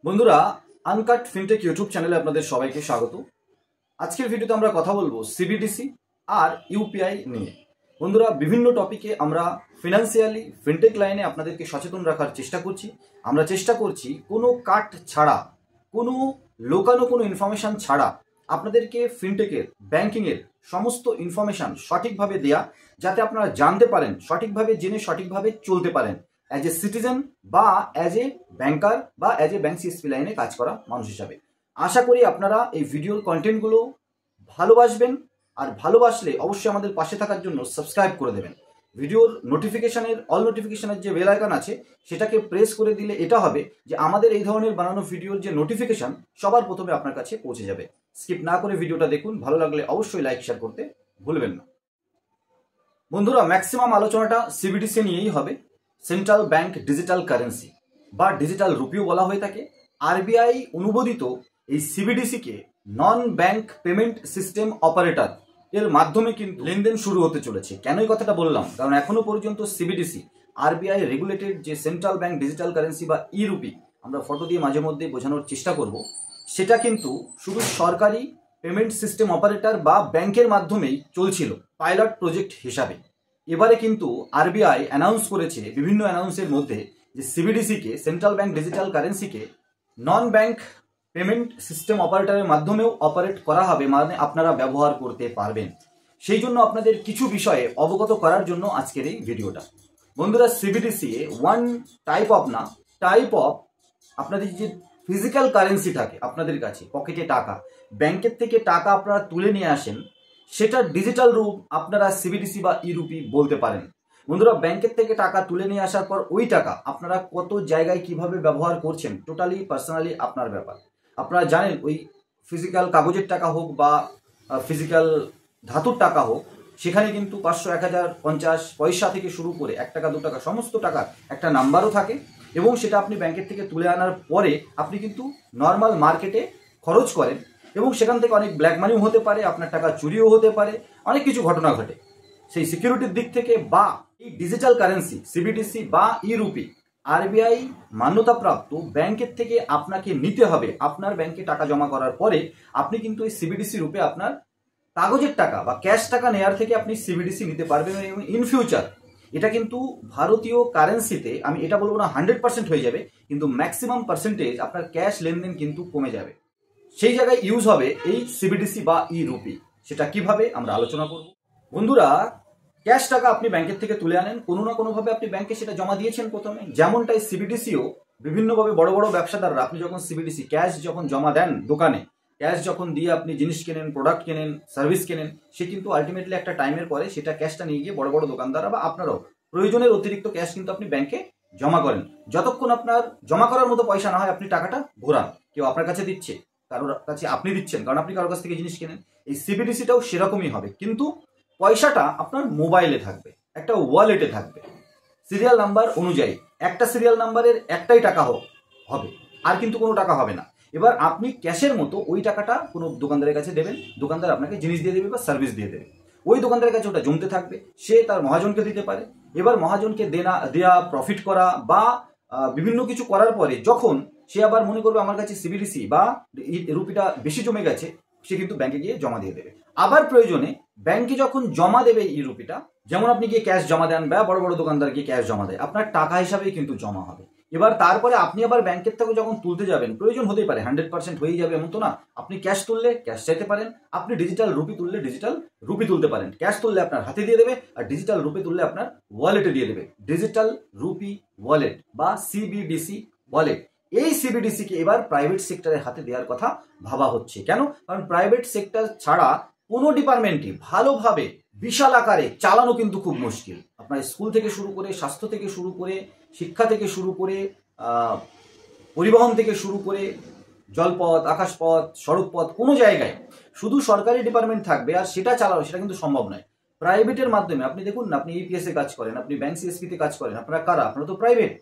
বন্ধুরা, uncut fintech YouTube চ্যানেলে আপনাদের সবাইকে স্বাগত। আজকের ভিডিওতে আমরা কথা বলবো সিবিডিসি আর ইউপিআই নিয়ে। বন্ধুরা, বিভিন্ন টপিকে আমরা ফিনান্সিয়ালি ফিনটেক লাইনে আপনাদেরকে সচেতন রাখার চেষ্টা করছি। আমরা চেষ্টা করছি কোনো কাট ছাড়া, কোনো লোকানো কোনো ইনফরমেশন ছাড়া আপনাদেরকে ফিনটেকের, ব্যাংকিংয়ের সমস্ত ইনফরমেশন সঠিকভাবে দেয়া, যাতে আপনারা জানতে পারেন, সঠিকভাবে জেনে সঠিকভাবে চলতে পারেন অ্যাজ এ সিটিজেন বা অ্যাজ এ ব্যাংকার বা অ্যাজ এ ব্যাংক সিএসপি লাইনে কাজ করা মানুষ হিসাবে। আশা করি আপনারা এই ভিডিওর কন্টেন্টগুলো ভালোবাসবেন, আর ভালোবাসলে অবশ্যই আমাদের পাশে থাকার জন্য সাবস্ক্রাইব করে দেবেন। ভিডিওর নোটিফিকেশনের, অল নোটিফিকেশনের যে বেল আইকন আছে সেটাকে প্রেস করে দিলে এটা হবে যে আমাদের এই ধরনের বানানো ভিডিওর যে নোটিফিকেশন সবার প্রথমে আপনার কাছে পৌঁছে যাবে। স্কিপ না করে ভিডিওটা দেখুন, ভালো লাগলে অবশ্যই লাইক শেয়ার করতে ভুলবেন না। বন্ধুরা, ম্যাক্সিমাম আলোচনাটা সিবিডিসি নিয়েই হবে। সেন্ট্রাল ব্যাংক ডিজিটাল কারেন্সি বা ডিজিটাল রুপিও বলা হয়ে থাকে। আরবিআই অনুমোদিত এই সিবিডিসিকে non bank payment system operator এর মাধ্যমে কিন্তু লেনদেন শুরু হতে চলেছে। কেন এই কথাটা বললাম? কারণ এখনো পর্যন্ত সিবিডিসি আরবিআই রেগুলেটেড যে সেন্ট্রাল ব্যাংক ডিজিটাল কারেন্সি বা ই রুপি, আমরা ফটো দিয়ে মাঝে মধ্যে বোঝানোর চেষ্টা করব, সেটা কিন্তু শুধু সরকারি পেমেন্ট সিস্টেম অপারেটর বা ব্যাংকের মাধ্যমেই চলছিল পাইলট প্রজেক্ট হিসাবে। এবারে কিন্তু আরবিআই অ্যানাউন্স করেছে বিভিন্ন অ্যানাউন্সের মধ্যে যে সিবিডিসিকে, সেন্ট্রাল ব্যাংক ডিজিটাল কারেন্সিকে নন ব্যাংক পেমেন্ট সিস্টেম অপারেটরের মাধ্যমেও অপারেট করা হবে, মানে আপনারা ব্যবহার করতে পারবেন। সেই জন্য আপনাদের কিছু বিষয়ে অবগত করার জন্য আজকের এই ভিডিওটা। বন্ধুরা, সিবিডিসি ওয়ান টাইপ অফ আপনাদের যে ফিজিক্যাল কারেন্সি থাকে আপনাদের কাছে, পকেটে টাকা, ব্যাংকের থেকে টাকা আপনারা তুলে নিয়ে আসেন, সেটা ডিজিটাল রূপ আপনারা সিবিডিসি বা ই রুপি বলতে পারেন। বন্ধুরা, ব্যাংকের থেকে টাকা তুলে নিয়ে আসার পর ওই টাকা আপনারা কত জায়গায় কিভাবে ব্যবহার করছেন টোটালি পার্সোনালি আপনার ব্যাপার। আপনারা জানেন, ওই ফিজিক্যাল কাগজের টাকা হোক বা ফিজিক্যাল ধাতুর টাকা হোক, সেখানে কিন্তু 500, 1000, 50 পয়সা থেকে শুরু করে 1 টাকা 2 টাকা সমস্ত টাকার একটা নাম্বারও থাকে, এবং সেটা আপনি ব্যাংকের থেকে তুলে আনার পরে আপনি কিন্তু নর্মাল মার্কেটে খরচ করেন, এবং সেখান থেকে অনেক ব্ল্যাক মানিও হতে পারে, আপনার টাকা চুরিও হতে পারে, অনেক কিছু ঘটনা ঘটে। সেই সিকিউরিটির দিক থেকে বা এই ডিজিটাল কারেন্সি সিবিডিসি বা ই রুপি আরবিআই মান্যতাপ্রাপ্ত ব্যাংকের থেকে আপনাকে নিতে হবে। আপনার ব্যাংকে টাকা জমা করার পরে আপনি কিন্তু এই সিবিডিসি রূপে আপনার কাগজের টাকা বা ক্যাশ টাকা নেয়ার থেকে আপনি সিবিডিসি নিতে পারবেন, এবং ইন ফিউচার এটা কিন্তু ভারতীয় কারেন্সিতে, আমি এটা বলবো না 100% হয়ে যাবে, কিন্তু ম্যাক্সিমাম পার্সেন্টেজ আপনার ক্যাশ লেনদেন কিন্তু কমে যাবে। সেই জায়গায় ইউজ হবে এই সিবিডিসি বা ই রুপি। সেটা কিভাবে আমরা আলোচনা করব। বন্ধুরা, ক্যাশ টাকা আপনি ব্যাংকের থেকে তুলে আনেন, কোনো না কোনোভাবে আপনি ব্যাংকে সেটা জমা দিয়েছেন প্রথমে, যেমনটাই সিবিডিসিও বিভিন্নভাবে বড় বড় ব্যবসাদাররা, আপনি যখন সিবিডিসি ক্যাশ যখন জমা দেন দোকানে, ক্যাশ যখন দিয়ে আপনি জিনিস কেনেন, প্রোডাক্ট কেনেন, সার্ভিস কেনেন, সে কিন্তু আলটিমেটলি একটা টাইমের পরে সেটা ক্যাশটা নিয়ে গিয়ে বড় বড় দোকানদাররা বা আপনারাও প্রয়োজনের অতিরিক্ত ক্যাশ কিন্তু আপনি ব্যাংকে জমা করেন। যতক্ষণ আপনার জমা করার মতো পয়সা না হয় আপনি টাকাটা ঘোরান। কেউ আপনার কাছে দিচ্ছে, কারোর কাছে আপনি দিচ্ছেন, কারণ আপনি কারোর কাছ থেকে জিনিস কেনেন। এই সিবিডিসিটাও সেরকমই হবে, কিন্তু পয়সাটা আপনার মোবাইলে থাকবে, একটা ওয়ালেটে থাকবে, সিরিয়াল নাম্বার অনুযায়ী। একটা সিরিয়াল নাম্বারের একটাই টাকা হবে, আর কিন্তু কোনো টাকা হবে না। এবার আপনি ক্যাশের মতো ওই টাকাটা কোনো দোকানদারের কাছে দেবেন, দোকানদার আপনাকে জিনিস দিয়ে দেবে বা সার্ভিস দিয়ে দেবে। ওই দোকানদারের কাছে ওটা জমতে থাকবে, সে তার মহাজনকে দিতে পারে। এবার মহাজনকে দেয়া, প্রফিট করা বা বিভিন্ন কিছু করার পরে যখন সে আবার মনে করবে আমার কাছে সিবিডিসি বা রুপিটা বেশি জমে গেছে, সে কিন্তু ব্যাংকে গিয়ে জমা দিয়ে দেবে। আবার প্রয়োজনে ব্যাংকে যখন জমা দেবে এই রুপিটা, যেমন আপনি গিয়ে ক্যাশ জমা দেন বা বড় বড় দোকানদার গিয়ে ক্যাশ জমা দেয়, আপনার টাকা হিসাবেই কিন্তু জমা হবে। এবার তারপরে আপনি আবার ব্যাংকের থেকে যখন তুলতে যাবেন, প্রয়োজন হতেই পারে, 100% হয়ে যাবে এমন তো না। আপনি ক্যাশ তুললে ক্যাশ চাইতে পারেন, আপনি ডিজিটাল রুপি তুললে ডিজিটাল রুপি তুলতে পারেন। ক্যাশ তুললে আপনার হাতে দিয়ে দেবে, আর ডিজিটাল রুপি তুললে আপনার ওয়ালেটে দিয়ে দেবে। ডিজিটাল রুপি ওয়ালেট বা সিবিডিসি ওয়ালেট, এই সিবিডিসিকে এবার প্রাইভেট সেক্টরের হাতে দেওয়ার কথা ভাবা হচ্ছে। কেন? কারণ প্রাইভেট সেক্টর ছাড়া কোনো ডিপার্টমেন্টই ভালোভাবে বিশাল আকারে চালানো কিন্তু খুব মুশকিল। আপনার স্কুল থেকে শুরু করে, স্বাস্থ্য থেকে শুরু করে, শিক্ষা থেকে শুরু করে, পরিবহন থেকে শুরু করে, জলপথ, আকাশপথ, সড়কপথ, কোনো জায়গায় শুধু সরকারি ডিপার্টমেন্ট থাকবে আর সেটা চালানো, সেটা কিন্তু সম্ভব নয়। প্রাইভেটের মাধ্যমে আপনি দেখুন না, আপনি ইপিএস এ কাজ করেন, আপনি ব্যাংক সিএসপিতে কাজ করেন, আপনারা কারা? আপনারা তো প্রাইভেট।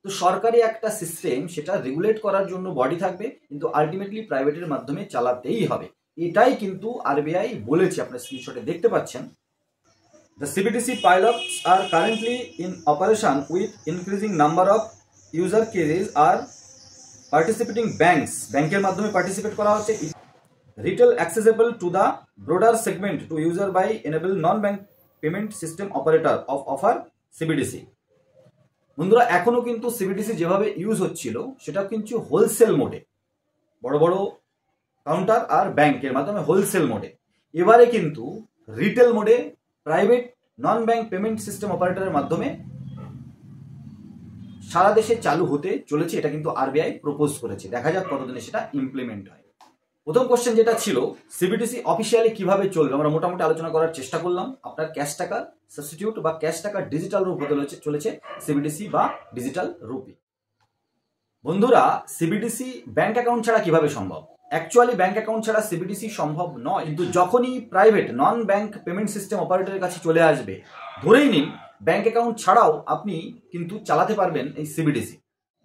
তো সরকারি একটা সিস্টেম, সেটা রেগুলেট করার জন্য বডি থাকবে, কিন্তু আলটিমেটলি প্রাইভেটের মাধ্যমে চালাতেই হবে। এটাই কিন্তু আরবিআই বলেছে, আপনার স্ক্রিনশটে দেখতে পাচ্ছেন। The CBDC pilots are currently in operation with increasing number of user cases are participating banks, ব্যাংকের মাধ্যমে পার্টিসিপেট করা হচ্ছে। Retail accessible to the broader segment to user by enable non bank payment system operator of offer CBDC. বন্ধুরা এখনো কিন্তু CBDC যেভাবে use হচ্ছিল সেটা কিন্তু হোলসেল মোডে, বড় বড় কাউন্টার আর ব্যাংকের মাধ্যমে হোলসেল মোডে। এবারে কিন্তু রিটেল মোডে private non bank payment system অপারেটরের মাধ্যমে সারা দেশে চালু হতে চলেছে। এটা কিন্তু আরবিআই প্রপোজ করেছে, দেখা যাক কতদিনে সেটা ইমপ্লিমেন্ট হয়। প্রথম কোশ্চেন যেটা ছিল সিবিডিসি অফিসিয়ালি কিভাবে চলবে, আমরা মোটামুটি আলোচনা করার চেষ্টা করলাম। আপনার ক্যাশ টাকা সাবস্টিটিউট বা ক্যাশ টাকার ডিজিটাল রূপ হতে চলেছে সিবিডিসি বা ডিজিটাল রুপি। বন্ধুরা সিবিডিসি ব্যাংক অ্যাকাউন্ট ছাড়া কিভাবে সম্ভব? অ্যাকচুয়ালি ব্যাংক অ্যাকাউন্ট ছাড়া সিবিডিসি সম্ভব নয়, কিন্তু যখনই private non bank payment system অপারেটরের কাছে চলে আসবে, ধরেই নিন ব্যাংক অ্যাকাউন্ট ছাড়াও আপনি কিন্তু চালাতে পারবেন এই সিবিডিসি।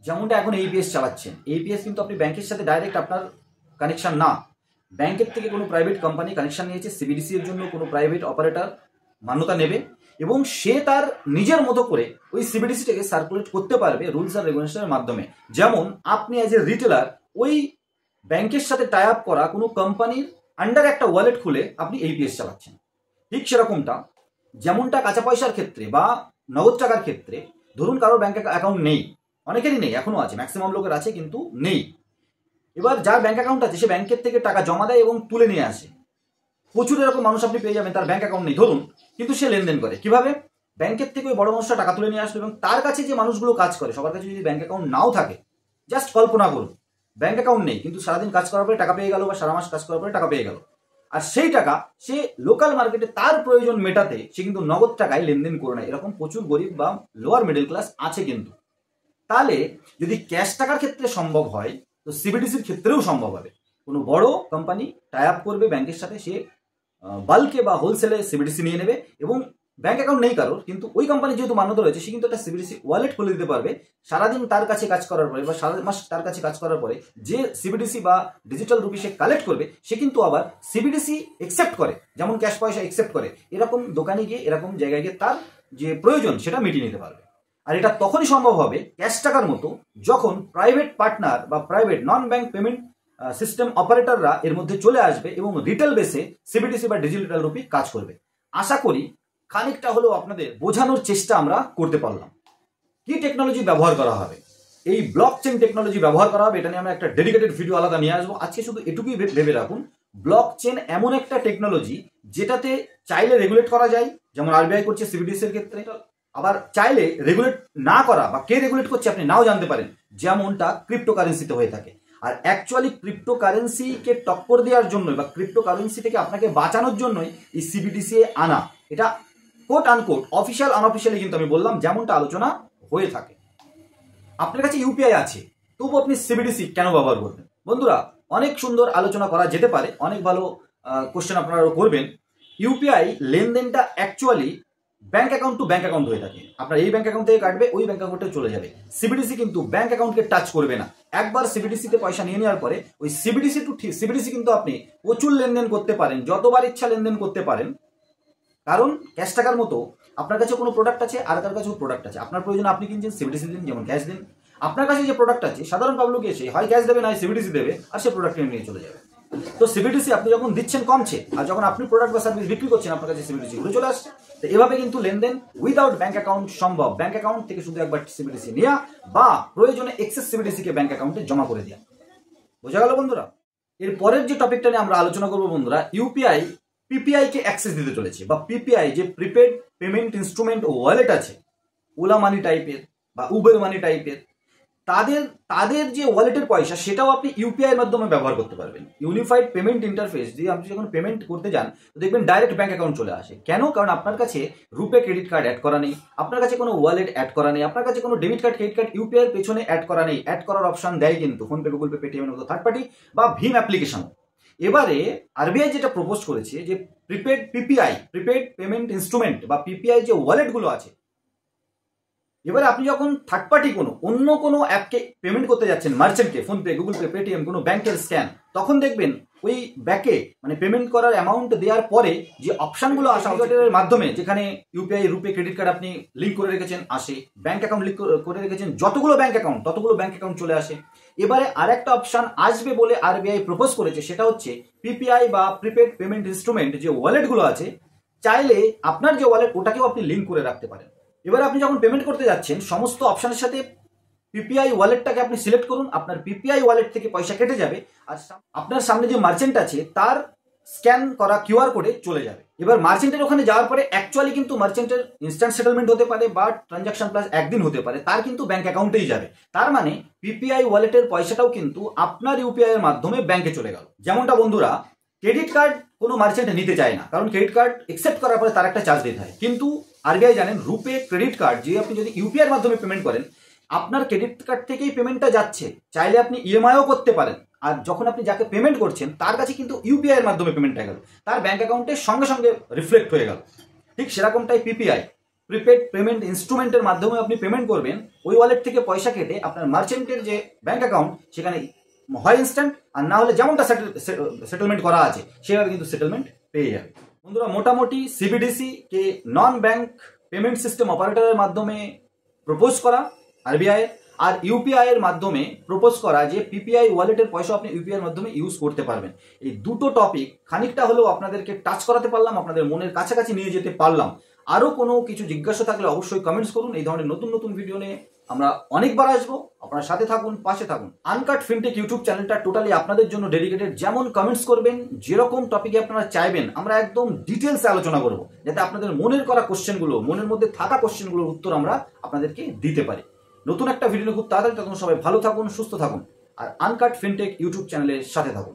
যেমনটা এখন এপিএস চালাচ্ছেন, এপিএস কিন্তু আপনি ব্যাংকের সাথে ডাইরেক্ট আপনার কানেকশন না, ব্যাংকের থেকে কোনো প্রাইভেট কোম্পানি কানেকশন নিয়েছে, সিবিডিসি এর জন্য কোনো প্রাইভেট অপারেটর মান্যতা নেবে এবং সে তার নিজের মতো করে ওই সিবিডিসিটাকে সার্কুলেট করতে পারবে রুলস আর রেগুলেশনের মাধ্যমে। যেমন আপনি অ্যাজ এ রিটেলার ওই ব্যাংকের সাথে টাই আপ করা কোনো কোম্পানির আন্ডার একটা ওয়ালেট খুলে আপনি এপিএস চালাচ্ছেন। ঠিক সেরকমটা যেমনটা কাঁচা পয়সার ক্ষেত্রে বা নগদ টাকার ক্ষেত্রে, ধরুন কারোর ব্যাংক অ্যাকাউন্ট নেই, অনেকেরই নেই, এখনো আছে, ম্যাক্সিমাম লোকের আছে কিন্তু নেই। এবার যার ব্যাংক অ্যাকাউন্ট আছে সে ব্যাংকের থেকে টাকা জমা দেয় এবং তুলে নিয়ে আসে। প্রচুর এরকম মানুষ আপনি পেয়ে যাবেন তার ব্যাংক অ্যাকাউন্ট নেই ধরুন, কিন্তু সে লেনদেন করে কিভাবে? ব্যাংকের থেকে ওই বড় মানুষটা টাকা তুলে নিয়ে আসলো এবং তার কাছে যে মানুষগুলো কাজ করে সবার কাছে যদি ব্যাংক অ্যাকাউন্ট নাও থাকে, জাস্ট কল্পনা করুন ব্যাংক অ্যাকাউন্ট নেই কিন্তু সারাদিন কাজ করার পরে টাকা পেয়ে গেল বা সারা মাস কাজ করার পরে টাকা পেয়ে গেল, আর সেই টাকা সে লোকাল মার্কেটে তার প্রয়োজন মেটাতে সে কিন্তু নগদ টাকায় লেনদেন করে নেয়। এরকম প্রচুর গরিব বা লোয়ার মিডল ক্লাস আছে কিন্তু। তাহলে যদি ক্যাশ টাকার ক্ষেত্রে সম্ভব হয় তো সিবিডিসির ক্ষেত্রেও সম্ভব হবে। কোনো বড় কোম্পানি টাই আপ করবে ব্যাংকের সাথে, সে বাল্কে বা হোলসেলে সিবিডিসি নিয়ে নেবে এবং ব্যাংক অ্যাকাউন্ট নেই কারোর, কিন্তু ওই কোম্পানি যেহেতু মান্যতা রয়েছে সে কিন্তু একটা সিবিডিসি ওয়ালেট খুলে দিতে পারবে। সারাদিন তার কাছে কাজ করার পরে বা সারা মাস তার কাছে কাজ করার পরে যে সিবিডিসি বা ডিজিটাল রুপি সে কালেক্ট করবে সে কিন্তু আবার সিবিডিসি একসেপ্ট করে, যেমন ক্যাশ পয়সা একসেপ্ট করে, এরকম দোকানে গিয়ে এরকম জায়গায় গিয়ে তার যে প্রয়োজন সেটা মিটিয়ে নিতে পারবে। আর এটা তখনই সম্ভব হবে ক্যাশ টাকার মতো যখন প্রাইভেট পার্টনার বা private non bank payment system অপারেটররা এর মধ্যে চলে আসবে এবং রিটেল বেসে সিবিডিসি বা ডিজিটাল রুপি কাজ করবে। আশা করি খানিকটা হলেও আপনাদের বোঝানোর চেষ্টা আমরা করতে পারলাম। কি টেকনোলজি ব্যবহার করা হবে? এই ব্লক চেন টেকনোলজি ব্যবহার করা হবে, এটা নিয়ে আমরা একটা ডেডিকেটেড ভিডিও আলাদা নিয়ে আসবো। আজকে শুধু এটুকুই ভেবে রাখুন, ব্লক চেন এমন একটা টেকনোলজি যেটাতে চাইলে রেগুলেট করা যায়, যেমন আরবিআই করছে সিবিডিসি এর ক্ষেত্রে, আবার চাইলে রেগুলেট না করা বা কে রেগুলেট করছে আপনি নাও জানতে পারেন, যেমনটা ক্রিপ্টোকারেন্সিতে হয়ে থাকে। আর অ্যাকচুয়ালি ক্রিপ্টোকারেন্সিকে টক্কর দেওয়ার জন্য বা ক্রিপ্টোকারেন্সি থেকে আপনাকে বাঁচানোর জন্যই এই সিবিডিসি আনা। এটা কোট আনকোট অফিসিয়াল আনঅফিসিয়ালি কিন্তু আমি বললাম যেমনটা আলোচনা হয়ে থাকে। আপনার কাছে ইউপিআই আছে তবু আপনি সিবিডিসি কেন ব্যবহার করবেন? বন্ধুরা অনেক সুন্দর আলোচনা করা যেতে পারে, অনেক ভালো কোশ্চেন আপনারা করবেন। ইউপিআই লেনদেনটা actually bank account to bank account হয়ে থাকে। আপনার এই ব্যাংক অ্যাকাউন্ট থেকে কাটবে, ওই ব্যাংক অ্যাকাউন্টে চলে যাবে। সিবিডিসি কিন্তু ব্যাংক অ্যাকাউন্টকে টাচ করবে না। একবার সিবিডিসিতে পয়সা নিয়ে নেওয়ার পরে ওই সিবিডিসি টু সিবিডিসি কিন্তু আপনি প্রচুর লেনদেন করতে পারেন, যতবার ইচ্ছা লেনদেন করতে পারেন। কারণ ক্যাশ টাকার মতো আপনার কাছে কোনো প্রোডাক্ট আছে আর কার কাছেও প্রোডাক্ট আছে, আপনার প্রয়োজন আপনি কিনছেন সিবিডিসি দিন, যেমন ক্যাশ দিন। আপনার কাছে যে প্রোডাক্ট আছে সাধারণ পাবলিক এসে হয় ক্যাশ দেবে না সিবিডিসি দেবে আর সে প্রোডাক্ট নিয়ে চলে যাবে। তো সিবিডিসি আপনি যখন দিচ্ছেন কমছে, আর যখন আপনি প্রোডাক্ট বা সার্ভিস বিক্রি করছেন আপনার কাছে সিবিডিসি ঘুরে চলে আসছে। তো এভাবে কিন্তু লেনদেন উইদাউট ব্যাংক অ্যাকাউন্ট সম্ভব। ব্যাংক অ্যাকাউন্ট থেকে শুধু একবার সিবিডিসি নেওয়া বা প্রয়োজনে এক্সেস সিবিডিসি কে ব্যাংক অ্যাকাউন্টে জমা করে দেওয়া। বোঝা গেল বন্ধুরা? এর পরের যে টপিকটা নিয়ে আমরা আলোচনা করবো বন্ধুরা, ইউপিআই পিপিআই কে অ্যাক্সেস দিতে চলেছে, বা পিপিআই যে প্রিপেড পেমেন্ট ইনস্ট্রুমেন্ট ও ওয়ালেট আছে, ওলা মানি টাইপের বা উবের মানি টাইপের, তাদের যে ওয়ালেটের পয়সা সেটাও আপনি ইউপিআই এর মাধ্যমে ব্যবহার করতে পারবেন। ইউনিফাইড পেমেন্ট ইন্টারফেস দিয়ে আপনি যখন পেমেন্ট করতে যান তো দেখবেন ডাইরেক্ট ব্যাংক অ্যাকাউন্ট চলে আসে। কেন? কারণ আপনার কাছে রুপে ক্রেডিট কার্ড অ্যাড করা নেই, আপনার কাছে কোনো ওয়ালেট অ্যাড করা নেই, আপনার কাছে কোনো debit card credit card UPI এর পেছনে অ্যাড করা নেই। অ্যাড করার অপশন দেয় কিন্তু ফোনপে, গুগল পে, পেটিএম এর মতো থার্ড পার্টি বা ভীম অ্যাপ্লিকেশন। এবারে আরবিআই যেটা প্রপোজ করেছে যে prepaid PPI, prepaid payment instrument বা পিপিআই যে ওয়ালেটগুলো আছে, এবারে আপনি যখন থার্ড পার্টি অন্য কোনো অ্যাপকে পেমেন্ট করতে যাচ্ছেন, মার্চেন্টকে, ফোনপে, গুগল পে, পেটিএম, কোনো ব্যাংকের স্ক্যান, তখন দেখবেন ওই ব্যাকে মানে পেমেন্ট করার অ্যামাউন্ট দেওয়ার পরে যে অপশনগুলো আসে অটোমেটের মাধ্যমে, যেখানে ইউপিআই, রুপে, ক্রেডিট কার্ড আপনি লিঙ্ক করে রেখেছেন আসে, ব্যাংক অ্যাকাউন্ট লিঙ্ক করে রেখেছেন, যতগুলো ব্যাংক অ্যাকাউন্ট চলে আসে। এবারে আরেকটা অপশন আসবে বলে আরবিআই প্রপোজ করেছে, সেটা হচ্ছে পিপিআই বা প্রিপেড পেমেন্ট ইনস্ট্রুমেন্ট, যে ওয়ালেটগুলো আছে, চাইলে আপনার যে ওয়ালেট ওটাকেও আপনি লিঙ্ক করে রাখতে পারেন। এবারে আপনি যখন পেমেন্ট করতে যাচ্ছেন, সমস্ত অপশনের সাথে পিপিআই ওয়ালেটটাকে আপনি সিলেক্ট করুন। আপনার পিপিআই ওয়ালেট থেকে পয়সা কেটে যাবে, আর আপনার সামনে যে মার্চেন্ট আছে তার স্ক্যান করা কিউআর কোডে চলে যাবে। এবার মার্চেন্টের ওখানে যাওয়ার পরে অ্যাকচুয়ালি কিন্তু মার্চেন্টের ইনস্ট্যান্ট সেটেলমেন্ট হতে পারে বা ট্রানজাকশন প্লাস একদিন হতে পারে, তার কিন্তু ব্যাংক অ্যাকাউন্টেই যাবে। তার মানে পিপিআই ওয়ালেটের পয়সাটাও কিন্তু আপনার ইউপিআই এর মাধ্যমে ব্যাংকে চলে গেল। যেমনটা বন্ধুরা, ক্রেডিট কার্ড কোনো মার্চেন্ট নিতে চায় না, কারণ ক্রেডিট কার্ড একসেপ্ট করার পরে তার একটা চার্জ দিতে হয়। কিন্তু আরবিআই জানেন, রুপে ক্রেডিট কার্ড যে আপনি যদি ইউপিআই এর মাধ্যমে পেমেন্ট করেন, আপনার ক্রেডিট কার্ড থেকেই পেমেন্টটা যাচ্ছে, চাইলে আপনি ইএমআইও করতে পারেন। আর যখন আপনি যাকে পেমেন্ট করছেন তার কাছে কিন্তু ইউপিআই এর মাধ্যমে পেমেন্টটা গেল, তার ব্যাংক অ্যাকাউন্টের সঙ্গে সঙ্গে রিফ্লেক্ট হয়ে গেল। ঠিক সেরকমটাই পিপিআই, প্রিপেড পেমেন্ট ইনস্ট্রুমেন্টের মাধ্যমে আপনি পেমেন্ট করবেন, ওই ওয়ালেট থেকে পয়সা কেটে আপনার মার্চেন্টের যে ব্যাংক অ্যাকাউন্ট সেখানে হয় ইনস্ট্যান্ট, আর না হলে যেমনটা সেটেলমেন্ট করা আছে সেভাবে কিন্তু সেটেলমেন্ট পেয়ে যাবে। বন্ধুরা, মোটামুটি সিবিডিসি কে নন ব্যাংক পেমেন্ট সিস্টেম অপারেটরের মাধ্যমে প্রপোজ করা আরবিআই, আর ইউপিআই এর মাধ্যমে প্রপোজ করা যে পিপিআই ওয়ালেটের পয়সা আপনি ইউপিআই এর মাধ্যমে ইউজ করতে পারবেন। এই দুটো টপিক খানিকটা হলেও আপনাদেরকে টাচ করাতে পারলাম, আপনাদের মনের কাছাকাছি নিয়ে যেতে পারলাম। আরও কোনো কিছু জিজ্ঞাসা থাকলে অবশ্যই কমেন্টস করুন। এই ধরনের নতুন নতুন ভিডিও নিয়ে আমরা অনেকবার আসবো, আপনার সাথে থাকুন, পাশে থাকুন। আনকাট ফিনটেক ইউটিউব চ্যানেলটা টোটালি আপনাদের জন্য ডেডিকেটেড। যেমন কমেন্টস করবেন, যেরকম টপিকে আপনারা চাইবেন, আমরা একদম ডিটেলসে আলোচনা করব, যাতে আপনাদের মনের করা কোশ্চেনগুলো, মনের মধ্যে থাকা কোশ্চেনগুলোর উত্তর আমরা আপনাদেরকে দিতে পারি। নতুন একটা ভিডিও খুব তাড়াতাড়ি, তখন সবাই ভালো থাকুন, সুস্থ থাকুন, আর আনকাট ফিনটেক ইউটিউব চ্যানেলের সাথে থাকুন।